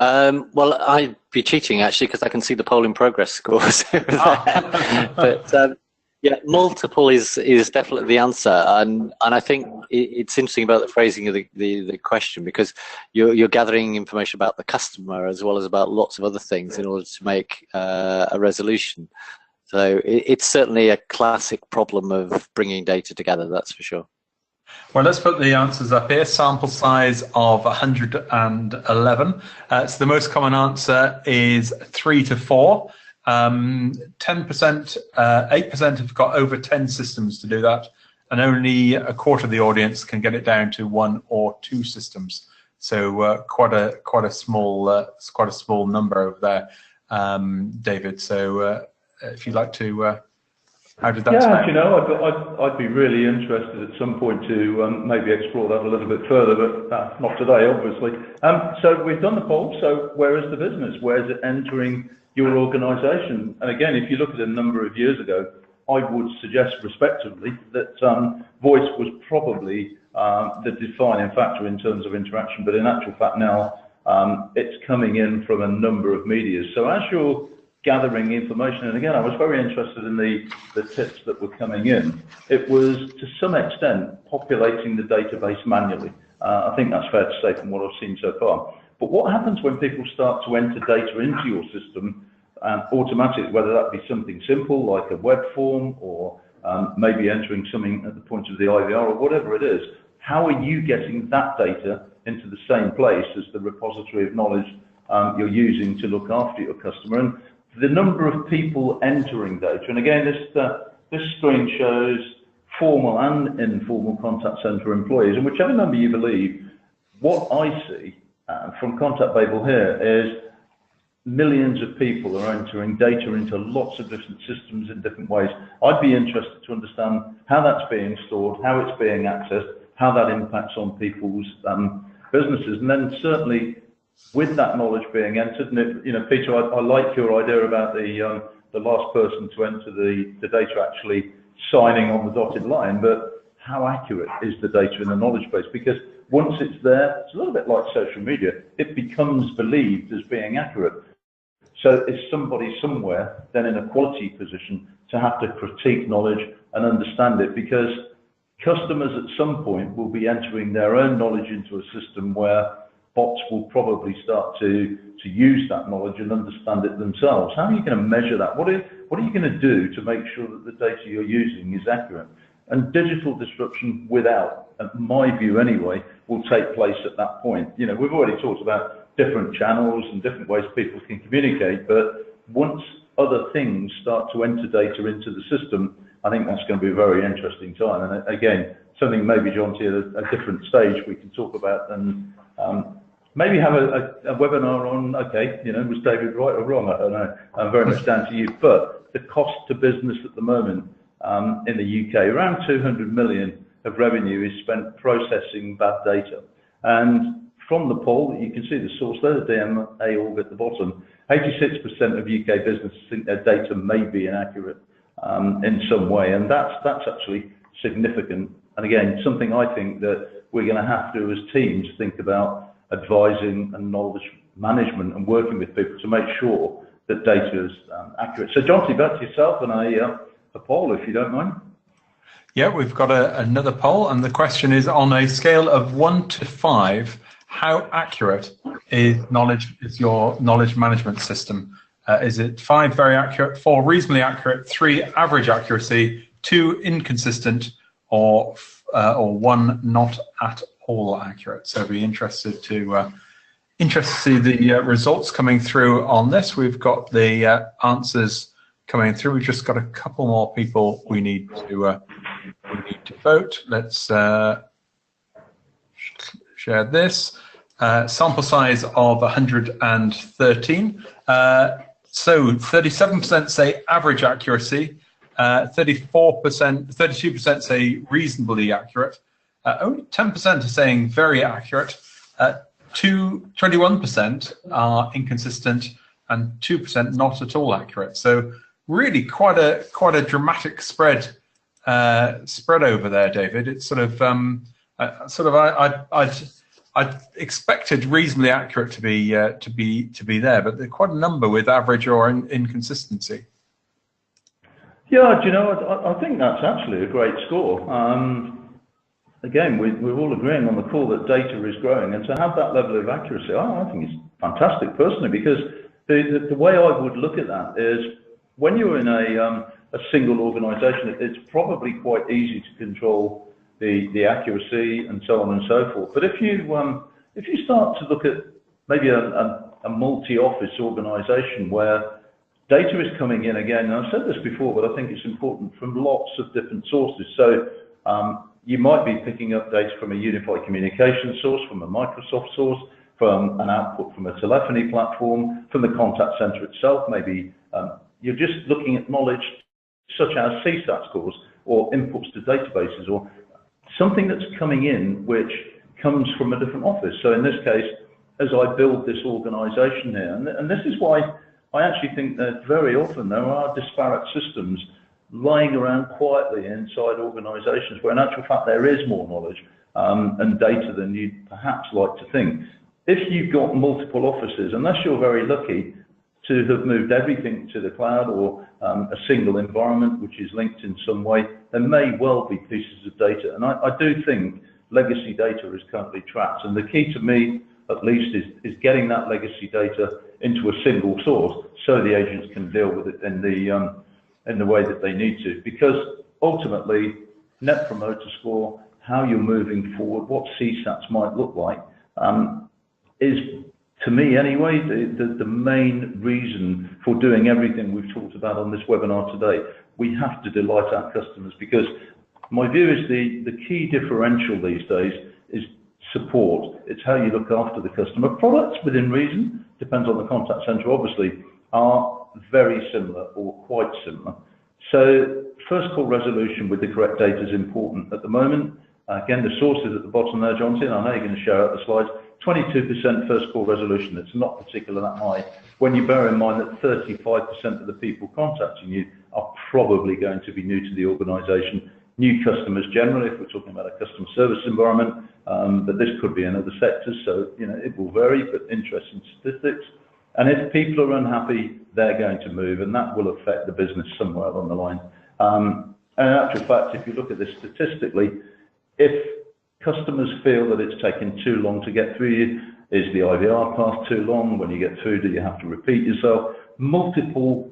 Well, I'd be cheating actually because I can see the poll in progress scores. But yeah, multiple is definitely the answer, and I think it's interesting about the phrasing of the question, because you're gathering information about the customer as well as about lots of other things in order to make a resolution. So it's certainly a classic problem of bringing data together, that's for sure. Well, let's put the answers up here. Sample size of 111. So the most common answer is 3 to 4. 10%, 8% have got over 10 systems to do that, and only a quarter of the audience can get it down to 1 or 2 systems. So quite a small number over there, David. So if you'd like to. How did that sound? I'd be really interested at some point to maybe explore that a little bit further, but not today, obviously. So we've done the poll. So where is the business? Where is it entering your organisation? And again, if you look at a number of years ago, I would suggest respectively that voice was probably the defining factor in terms of interaction, but in actual fact now it's coming in from a number of media. So as you're gathering information. And again, I was very interested in the tips that were coming in. It was, to some extent, populating the database manually. I think that's fair to say from what I've seen so far. But what happens when people start to enter data into your system automatically, whether that be something simple like a web form or maybe entering something at the point of the IVR or whatever it is, how are you getting that data into the same place as the repository of knowledge you're using to look after your customer? And the number of people entering data, and again, this screen shows formal and informal contact center employees, and whichever number you believe, what I see from Contact Babel here is millions of people are entering data into lots of different systems in different ways. I'd be interested to understand how that's being stored, how it's being accessed, how that impacts on people's businesses, and then certainly with that knowledge being entered. And it, you know, Peter, I like your idea about the last person to enter the data actually signing on the dotted line, but how accurate is the data in the knowledge base? Because once it's there, it's a little bit like social media, it becomes believed as being accurate. So is somebody somewhere then in a quality position to have to critique knowledge and understand it? Because customers at some point will be entering their own knowledge into a system where bots will probably start to use that knowledge and understand it themselves. How are you going to measure that? What are you going to do to make sure that the data you're using is accurate? And digital disruption, without, in my view anyway, will take place at that point. You know, we've already talked about different channels and different ways people can communicate, but once other things start to enter data into the system, I think that's going to be a very interesting time. And again, something maybe, John, to a different stage we can talk about, and maybe have a webinar on, okay, you know, was David right or wrong? I don't know. Very much down to you. But the cost to business at the moment in the UK, around 200 million of revenue is spent processing bad data. And from the poll, you can see the source there, the DMA org at the bottom, 86% of UK businesses think their data may be inaccurate in some way. And that's actually significant. And again, something I think that we're going to have to, as teams, think about advising and knowledge management and working with people to make sure that data is accurate. So, Jonty, back to yourself and a poll, if you don't mind. Yeah, we've got another poll, and the question is, on a scale of 1 to 5, how accurate is your knowledge management system? Is it 5 very accurate, 4 reasonably accurate, 3 average accuracy, 2 inconsistent, or 1 not at all accurate? So be interested to see the results coming through on this. We've got the answers coming through. We've just got a couple more people we need to vote. Let's share this. Sample size of 113. So 37% say average accuracy, 32% say reasonably accurate, only 10% are saying very accurate, 21% are inconsistent, and 2% not at all accurate. So really quite a dramatic spread over there, David. It's I'd expected reasonably accurate to be there, but there's quite a number with average or inconsistency. Yeah, do you know, I think that's actually a great score. Again, we're all agreeing on the call that data is growing, and to have that level of accuracy, I think it's fantastic personally, because the way I would look at that is when you're in a single organisation, it's probably quite easy to control the accuracy and so on and so forth. But if you start to look at maybe a multi-office organisation where data is coming in again, and I've said this before, but I think it's important, from lots of different sources. So you might be picking up data from a unified communication source, from a Microsoft source, from an output from a telephony platform, from the contact center itself. Maybe you're just looking at knowledge such as CSAT scores or inputs to databases, or something that's coming in which comes from a different office. So in this case, as I build this organisation here, and this is why I actually think that very often there are disparate systems lying around quietly inside organisations where in actual fact there is more knowledge and data than you'd perhaps like to think. If you've got multiple offices, unless you're very lucky, to have moved everything to the cloud or a single environment which is linked in some way, there may well be pieces of data. And I do think legacy data is currently trapped. And the key to me, at least, is getting that legacy data into a single source so the agents can deal with it in the way that they need to. Because ultimately, Net Promoter Score, how you're moving forward, what CSATs might look like, is, to me anyway, the main reason for doing everything we've talked about on this webinar today. We have to delight our customers, because my view is the key differential these days is support. It's how you look after the customer. Products within reason, depends on the contact center, obviously, are very similar or quite similar. So first call resolution with the correct data is important at the moment. Again, the source is at the bottom there, Jonty, and I know you're going to share out the slides. 22% first call resolution. It's not particularly that high. When you bear in mind that 35% of the people contacting you are probably going to be new to the organisation. New customers generally, if we're talking about a customer service environment, but this could be in other sectors, so it will vary, but interesting statistics. And if people are unhappy, they're going to move, and that will affect the business somewhere along the line. And in actual fact, if you look at this statistically, if customers feel that it's taken too long to get through you, is the IVR path too long? When you get through, do you have to repeat yourself? Multiple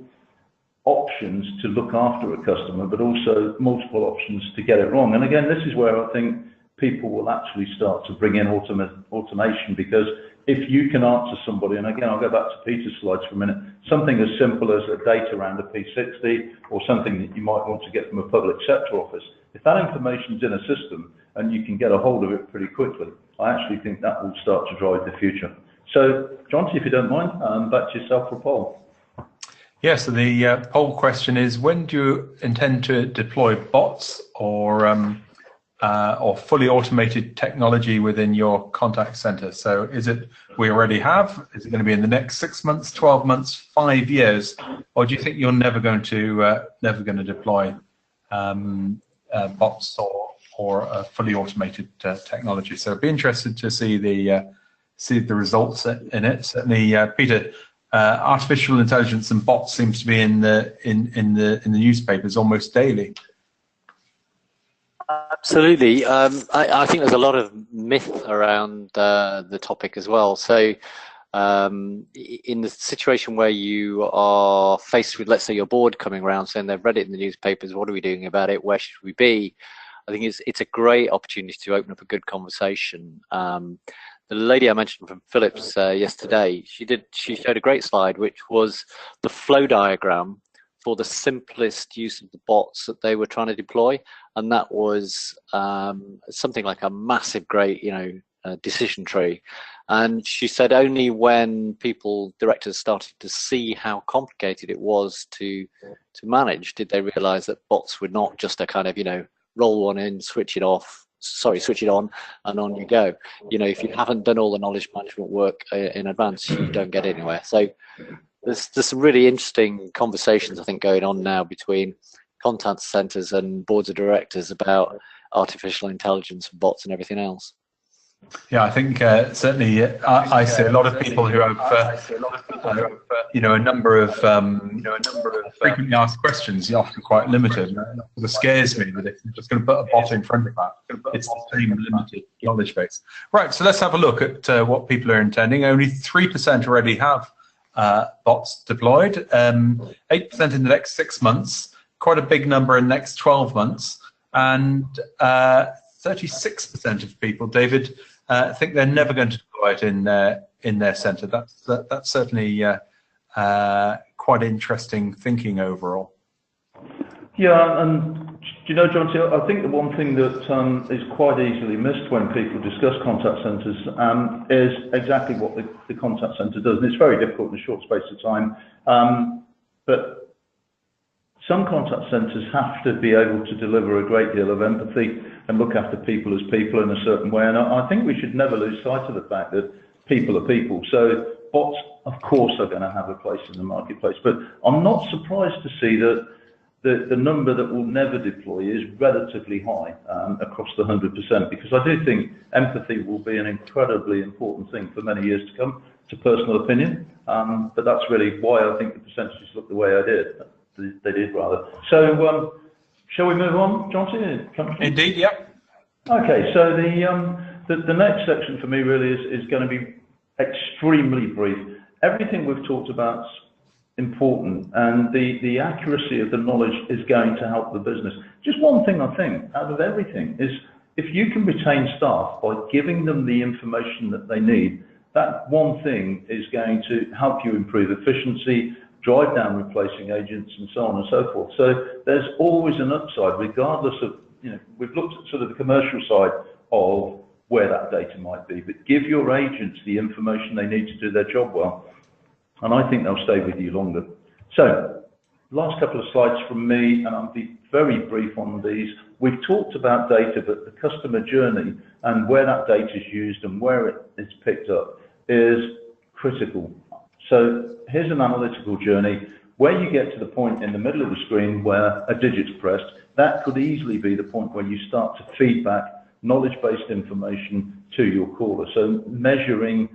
options to look after a customer, but also multiple options to get it wrong. And again, this is where I think people will actually start to bring in automation, because if you can answer somebody, and again, I'll go back to Peter's slides for a minute, something as simple as a data around a P60 or something that you might want to get from a public sector office, if that information's in a system and you can get a hold of it pretty quickly, I actually think that will start to drive the future. So, Jonty, if you don't mind, back to yourself for a poll. Yeah, so the poll question is, when do you intend to deploy bots or fully automated technology within your contact center? So is it we already have? Is it going to be in the next 6 months, 12 months, 5 years? Or do you think you're never going to deploy bots or fully automated technology? So I'd be interested to see the results in it. Certainly, Peter, artificial intelligence and bots seems to be in the newspapers almost daily. Absolutely. I think there's a lot of myth around the topic as well. So in the situation where you are faced with, let's say, your board coming around saying they've read it in the newspapers, what are we doing about it? Where should we be? I think it's a great opportunity to open up a good conversation. The lady I mentioned from Philips yesterday, she showed a great slide, which was the flow diagram for the simplest use of the bots that they were trying to deploy, and that was something like a massive, great, decision tree. And she said only when directors started to see how complicated it was to manage did they realize that bots were not just a kind of roll one in, switch it on, and on you go. If you haven't done all the knowledge management work in advance, you don't get anywhere. So there's some really interesting conversations, I think, going on now between contact centers and boards of directors about artificial intelligence and bots and everything else. Yeah, I think certainly I see a lot of people who have a number of frequently asked questions, often quite limited. It scares me that if you're just going to put a bot in front of that, it's the same limited knowledge base. Right, so let's have a look at what people are intending. Only 3% already have bots deployed, 8% in the next 6 months, quite a big number in the next 12 months, and 36% of people, David, think they're never going to deploy it in their centre. That's certainly quite interesting thinking overall. Yeah, and Jonty, I think the one thing that is quite easily missed when people discuss contact centres is exactly what the contact centre does. And it's very difficult in a short space of time. But some contact centres have to be able to deliver a great deal of empathy and look after people as people in a certain way. And I think we should never lose sight of the fact that people are people. So bots, of course, are going to have a place in the marketplace. But I'm not surprised to see that the number that will never deploy is relatively high across the 100%, because I do think empathy will be an incredibly important thing for many years to come. It's a personal opinion, but that's really why I think the percentages look the way I did. They did rather. So shall we move on, Jonty? Indeed, yep. Okay, so the next section for me really is going to be extremely brief. Everything we've talked about is important, and the accuracy of the knowledge is going to help the business. Just one thing I think out of everything is if you can retain staff by giving them the information that they need, that one thing is going to help you improve efficiency, drive down replacing agents, and so on and so forth. So there's always an upside, regardless of, we've looked at sort of the commercial side of where that data might be, but give your agents the information they need to do their job well, and I think they'll stay with you longer. So, last couple of slides from me, and I'll be very brief on these. We've talked about data, but the customer journey and where that data is used and where it is picked up is critical. So here's an analytical journey. Where you get to the point in the middle of the screen where a digit's pressed, that could easily be the point where you start to feed back knowledge-based information to your caller. So measuring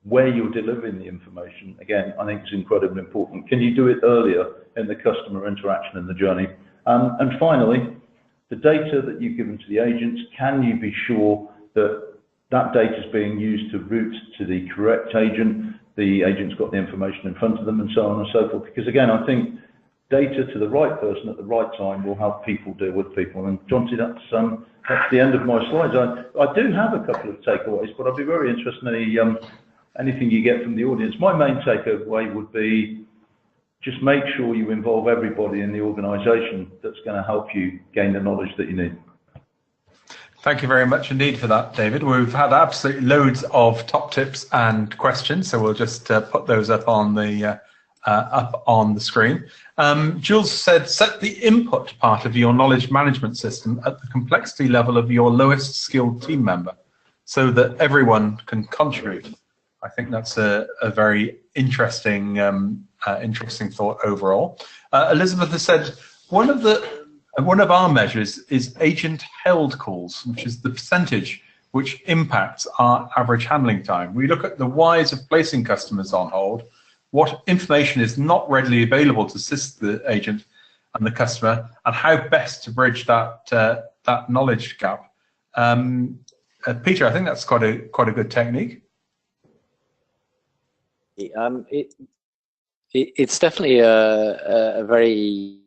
where you're delivering the information, again, I think is incredibly important. Can you do it earlier in the customer interaction in the journey? And finally, the data that you've given to the agents, can you be sure that that data is being used to route to the correct agent, the agent's got the information in front of them, and so on and so forth? Because again, I think data to the right person at the right time will help people deal with people. And Jonty, that's the end of my slides. I do have a couple of takeaways, but I'd be very interested in anything you get from the audience. My main takeaway would be just make sure you involve everybody in the organisation that's going to help you gain the knowledge that you need. Thank you very much indeed for that, David. We've had absolutely loads of top tips and questions, so we'll just put those up on the screen. Jules said, set the input part of your knowledge management system at the complexity level of your lowest skilled team member so that everyone can contribute. I think that's a very interesting thought overall. Elizabeth has said, one of our measures is agent held calls, which is the percentage which impacts our average handling time. We look at the whys of placing customers on hold, what information is not readily available to assist the agent and the customer, and how best to bridge that knowledge gap. Peter, I think that's quite a good technique. It's definitely a very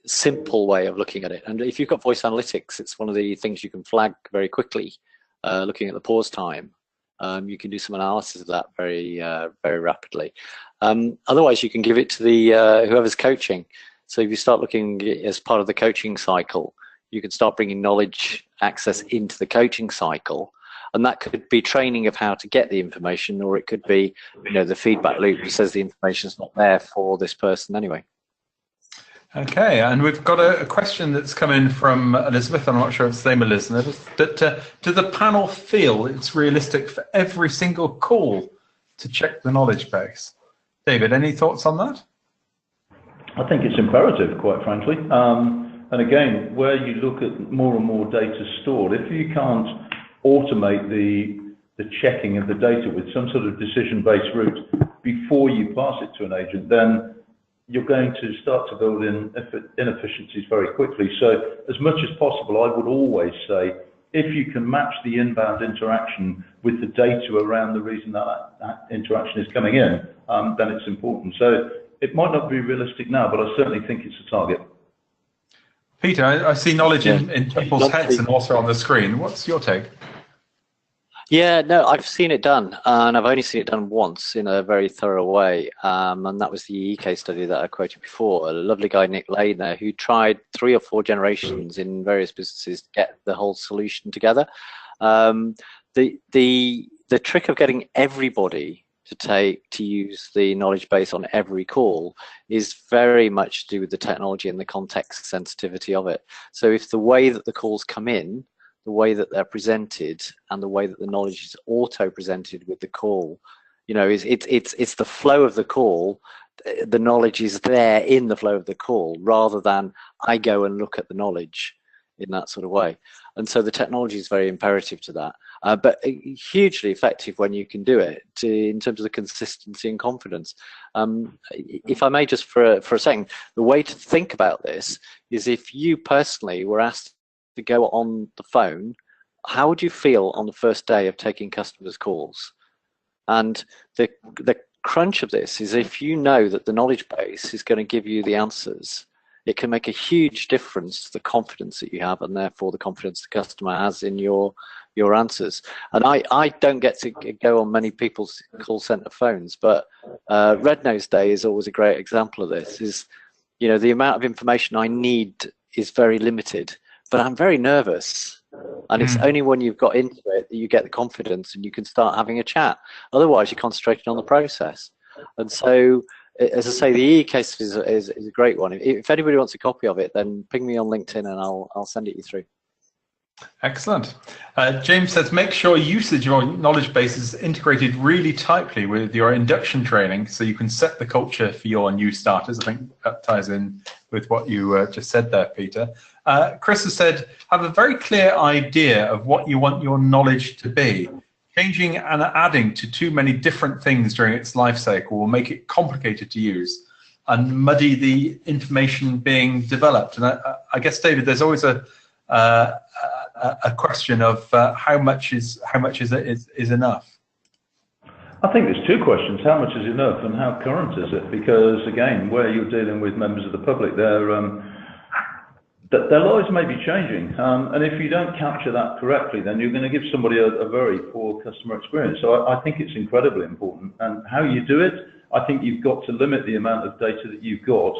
simple way of looking at it. And if you've got voice analytics, it's one of the things you can flag very quickly, looking at the pause time. You can do some analysis of that very rapidly. Otherwise, you can give it to the whoever's coaching. So if you start looking as part of the coaching cycle, you can start bringing knowledge access into the coaching cycle. And that could be training of how to get the information, or it could be, the feedback loop that says the information is not there for this person anyway. Okay, and we've got a question that's come in from Elizabeth. I'm not sure if it's the same Elizabeth, but do the panel feel it's realistic for every single call to check the knowledge base? David, any thoughts on that? I think it's imperative, quite frankly. And again, where you look at more and more data stored, if you can't automate the checking of the data with some sort of decision-based route before you pass it to an agent, then you're going to start to build in inefficiencies very quickly. So as much as possible, I would always say, if you can match the inbound interaction with the data around the reason that interaction is coming in, then it's important. So it might not be realistic now, but I certainly think it's a target. Peter, I see knowledge in people's heads and also on the screen. What's your take? Yeah, no, I've seen it done, and I've only seen it done once in a very thorough way, and that was the EE case study that I quoted before. A lovely guy, Nick Lane, there, who tried 3 or 4 generations in various businesses to get the whole solution together. The trick of getting everybody to use the knowledge base on every call is very much to do with the technology and the context sensitivity of it. So if the way that the calls come in, the way that they're presented, and the way that the knowledge is auto-presented with the call, it's the flow of the call. The knowledge is there in the flow of the call, rather than I go and look at the knowledge. in that sort of way. And so the technology is very imperative to that, but hugely effective when you can do it in terms of the consistency and confidence. If I may just for a second, the way to think about this is if you personally were asked to go on the phone, how would you feel on the first day of taking customers' calls? And the crunch of this is if you know that the knowledge base is going to give you the answers, it can make a huge difference to the confidence that you have, and therefore the confidence the customer has in your answers. And I don't get to go on many people's call center phones, but Red Nose Day is always a great example of this. Is, you know, the amount of information I need is very limited, but I'm very nervous. And it's only when you've got into it that you get the confidence and you can start having a chat. Otherwise, you're concentrating on the process. And so, as I say, the EE case is a great one. If anybody wants a copy of it, then ping me on LinkedIn and I'll send it you through. Excellent. James says, make sure usage of your knowledge base is integrated really tightly with your induction training so you can set the culture for your new starters. I think that ties in with what you just said there, Peter. Chris has said, have a very clear idea of what you want your knowledge to be. Changing and adding to too many different things during its life cycle will make it complicated to use and muddy the information being developed. And I guess, David, there's always a question of how much is enough. I think there's two questions: how much is enough, and how current is it? Because again, where you're dealing with members of the public, their lives may be changing, and if you don't capture that correctly, then you're going to give somebody a very poor customer experience. So I think it's incredibly important, and how you do it, I think you've got to limit the amount of data that you've got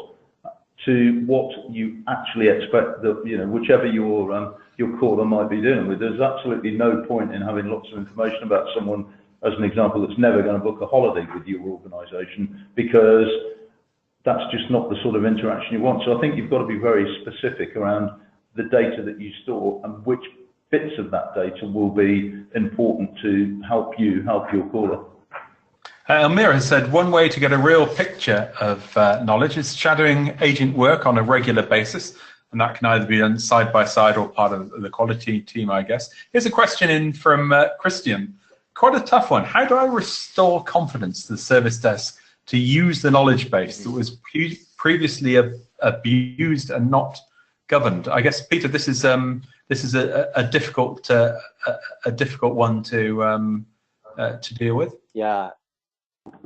to what you actually expect that, you know, whichever your caller might be dealing with. There's absolutely no point in having lots of information about someone, as an example, that's never going to book a holiday with your organisation, because that's just not the sort of interaction you want. So I think you've got to be very specific around the data that you store and which bits of that data will be important to help you help your caller. Elmira has said one way to get a real picture of knowledge is shadowing agent work on a regular basis, and that can either be done side by side or part of the quality team, I guess. Here's a question in from Christian. Quite a tough one. How do I restore confidence to the service desk to use the knowledge base that was previously abused and not governed? I guess, Peter, this is a difficult one to deal with.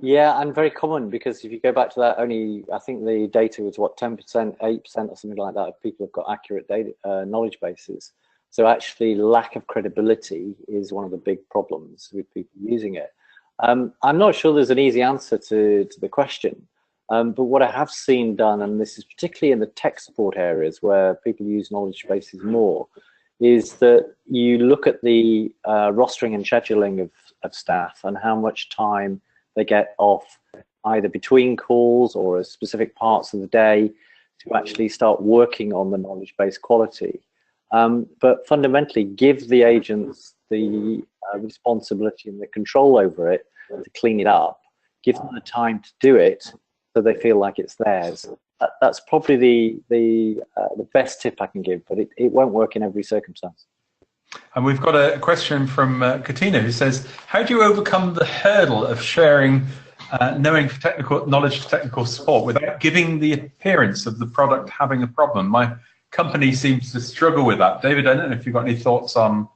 Yeah, and very common, because if you go back to that, only I think the data was what, 10%, 8% or something like that of people have got accurate data knowledge bases. So actually, lack of credibility is one of the big problems with people using it. I'm not sure there's an easy answer to the question, but what I have seen done, and this is particularly in the tech support areas where people use knowledge bases more, is that you look at the rostering and scheduling of staff and how much time they get off either between calls or as specific parts of the day to actually start working on the knowledge base quality. But fundamentally, give the agents the responsibility and the control over it to clean it up. Give them the time to do it so they feel like it's theirs. That's probably the best tip I can give, but it won't work in every circumstance. And we've got a question from Katina, who says, how do you overcome the hurdle of sharing knowing for technical knowledge for technical support without giving the appearance of the product having a problem? My company seems to struggle with that. David, I don't know if you've got any thoughts on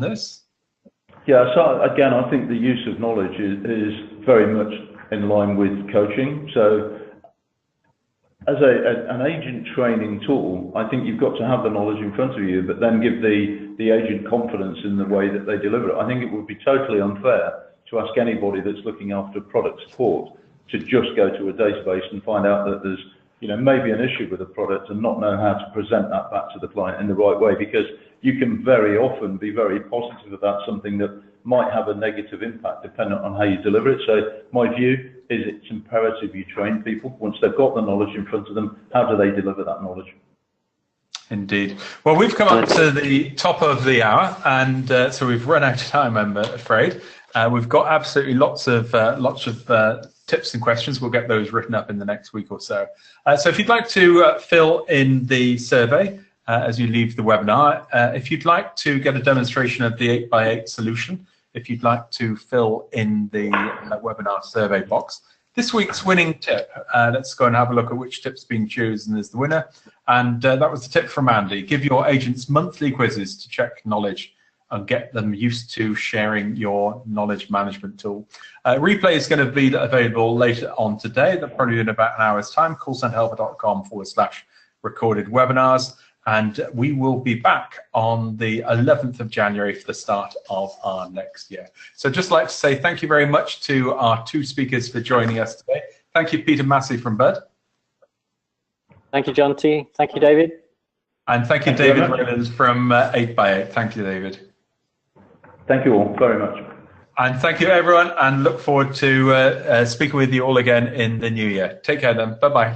this. Yeah, so again, I think the use of knowledge is very much in line with coaching. So as an agent training tool, I think you've got to have the knowledge in front of you, but then give the agent confidence in the way that they deliver it. I think it would be totally unfair to ask anybody that's looking after product support to just go to a database and find out that there's, you know, maybe an issue with a product and not know how to present that back to the client in the right way, because you can very often be very positive about something that might have a negative impact depending on how you deliver it. So my view is it's imperative you train people. Once they've got the knowledge in front of them, how do they deliver that knowledge? Indeed. Well, we've come up to the top of the hour, and so we've run out of time, I'm afraid. We've got absolutely lots of tips and questions. We'll get those written up in the next week or so. So if you'd like to fill in the survey, as you leave the webinar. If you'd like to get a demonstration of the 8x8 solution, if you'd like to fill in the webinar survey box, this week's winning tip, let's go and have a look at which tip's being chosen as the winner. And that was the tip from Andy. Give your agents monthly quizzes to check knowledge and get them used to sharing your knowledge management tool. Replay is going to be available later on today. That'll probably be in about an hour's time. callcenterhelper.com/recorded webinars. And we will be back on the 11th of January for the start of our next year. So just like to say thank you very much to our two speakers for joining us today. Thank you, Peter Massey from Bud. Thank you, John T. Thank you, David. And thank you, David Rayland from 8x8. Thank you, David. Thank you all very much. And thank you, everyone, and look forward to speaking with you all again in the new year. Take care then. Bye-bye.